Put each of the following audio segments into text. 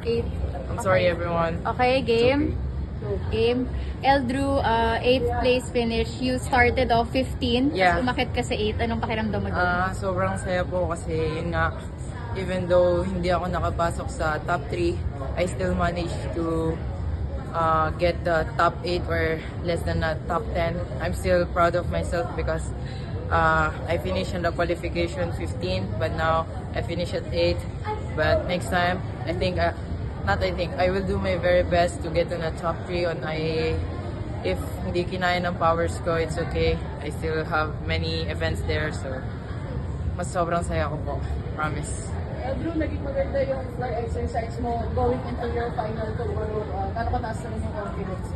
8. I'm sorry, everyone. Okay, game. Game. Eldrew, 8th place finish. You started off 15. Yeah. Tapos umakit ka sa 8. Anong pakiramdam mo doon? Sobrang saya po kasi yun nga, even though hindi ako nakapasok sa top 3, I still managed to get the top 8 or less than the top 10. I'm still proud of myself because I finished in the qualification 15, but now I finished at 8. But next time, I will do my very best to get in the top 3 on IAA. If hindi kinaya ng powers ko, it's okay. I still have many events there, so mas sobrang saya ko po. Promise. Drew, naging maganda yung fly exercise mo going into your final tomorrow. Kano kataas na rin yung confidence?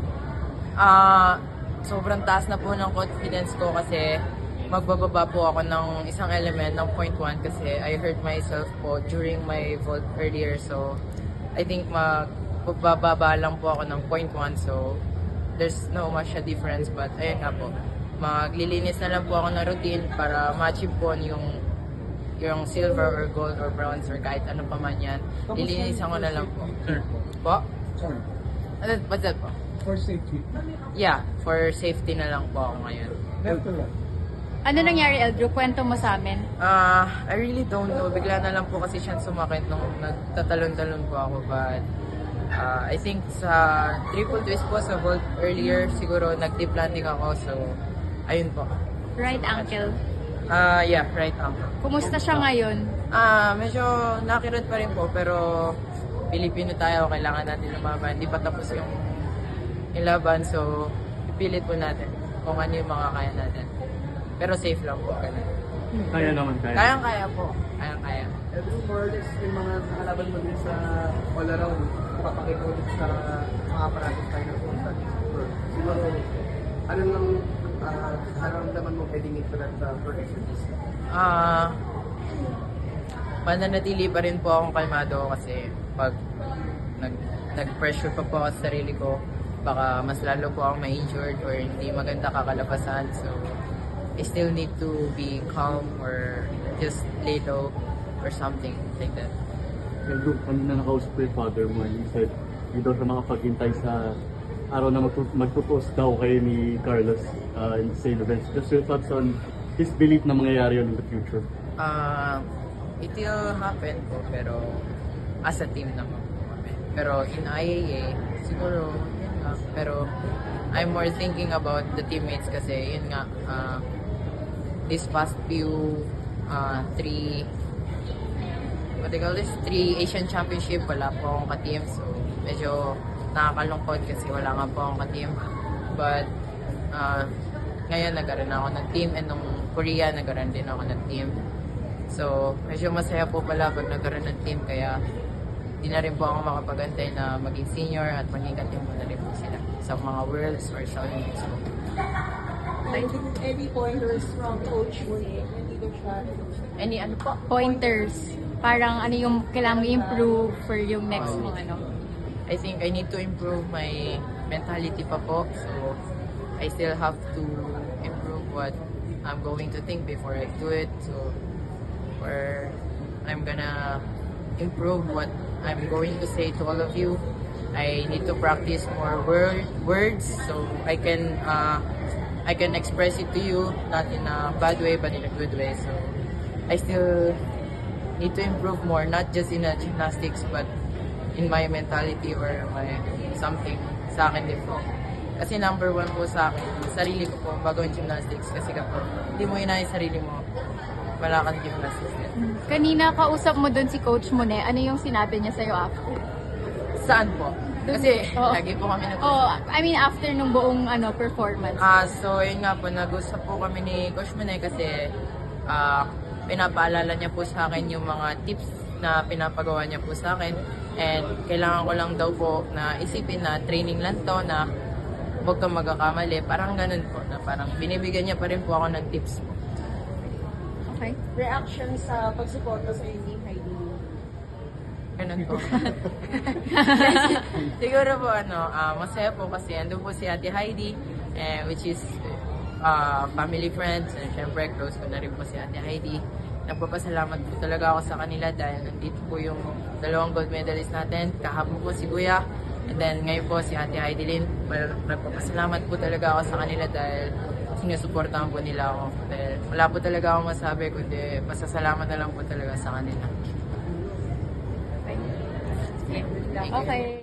Sobrang taas na po ng confidence ko kasi magbababa po ako ng isang element ng 0.1 kasi I hurt myself po during my vault earlier, so I think magbababa lang po ako ng 0.1, so there's no much a difference, but ayun nga po, maglilinis na lang po ako ng routine para ma-achieve po yung silver or gold or bronze or kahit ano pa man yan. Lilinisan ko na lang po. Po? Sorry. What's that po? For safety. Yeah, for safety na lang po ako ngayon. Left to right. Ano nangyari, Eldrew? Kwento mo sa amin. I really don't know. Bigla na lang po kasi siya sumakit nung nagtatalon-talon po ako. But I think sa triple twist po sa vault earlier, siguro nag-deep landing ako. So, ayun po. Right ankle. Yeah, right ankle. Kumusta siya ngayon? Medyo nakirot pa rin po, pero Pilipino tayo, kailangan natin lumaban. Hindi pa tapos yung laban, so pipilit po natin kung ano yung mga kaya natin. Pero safe lang po. Ganun. Kaya naman, kaya. Kayang-kaya po. Kayang-kaya. Drew, more or less yung mga nakalaban mo din sa all around, papakita ulit sa mga parating tayo ng punta. Siguro, ano lang, nararamdaman mo heading into that first exercise? Mananatili pa rin po akong kalmado kasi pag nag-pressure pa po ako sa sarili ko, baka mas lalo po akong ma-injured or hindi maganda kakalabasan. So, I still need to be calm or just lay low or something like that. Eldrew, kanina nakausap ko yung father mo. He said, hindi daw siya makapaghintay sa araw na magpropose daw kayo ni Carlos in the same events. Just your thoughts on his belief na mangyayari yun in the future? It will happen po, pero as a team naman po kami. Pero in IAA, siguro, yun nga. Pero I'm more thinking about the teammates kasi yun nga, this past few, three Asian Championship, wala po akong ka-team. So, medyo nakakalungkot kasi wala nga po akong ka-team. But, ngayon nagkaroon ako ng team, and nung Korea nagkaroon din ako ng team. So, medyo masaya po pala pag nagkaroon ng team, kaya di na rin po ako makapagantay na maging senior at maging ka-team mo na rin po sila sa mga Worlds or sa Olympics po. Any pointers from Coach Mune? Any ano po? Pointers. Parang ano yung kailangan mo improve for yung next mo, ano? I think I need to improve my mentality pa po. So, I still have to improve what I'm going to think before I do it. So, or I'm gonna improve what I'm going to say to all of you. I need to practice more words so I can express it to you, not in a bad way but in a good way. So, I still need to improve more, not just in a gymnastics but in my mentality or my something sa akin din po. Kasi number 1 po sa akin, sarili ko po bago yung gymnastics. Kasi kapag hindi mo inaya yung sarili mo, wala kang gymnastics din. Kanina kausap mo dun si Coach Mune. Ano yung sinabi niya sa'yo after? Saan po? Kasi Oo. lagi po kami I mean after nung buong performance. So yun nga po, nag-usap po kami ni Coach Mune kasi pinapaalala niya po sa akin yung mga tips na pinapagawa niya po sa akin. And kailangan ko lang daw po na isipin na training lang to, na huwag kang magkakamali. Parang ganun po, na parang binibigyan niya pa rin po ako ng tips po. Okay. Reaction sa pagsuporta sa ni Heidi? Ganun po. Siguro po masaya po kasi andun po si Ate Heidi, which is family friends, and syempre close ko na rin po si Ate Heidi. nagpapasalamat po talaga ako sa kanila dahil nandito po yung dalawang gold medalist natin. Kahapon po si Kuya, and then ngayon po si Ate Heidelin. Nagpapasalamat po talaga ako sa kanila dahil sinusuportahan po nila ako. Dahil wala po talaga akong masabi, kundi pasasalamat na lang po talaga sa kanila. Okay.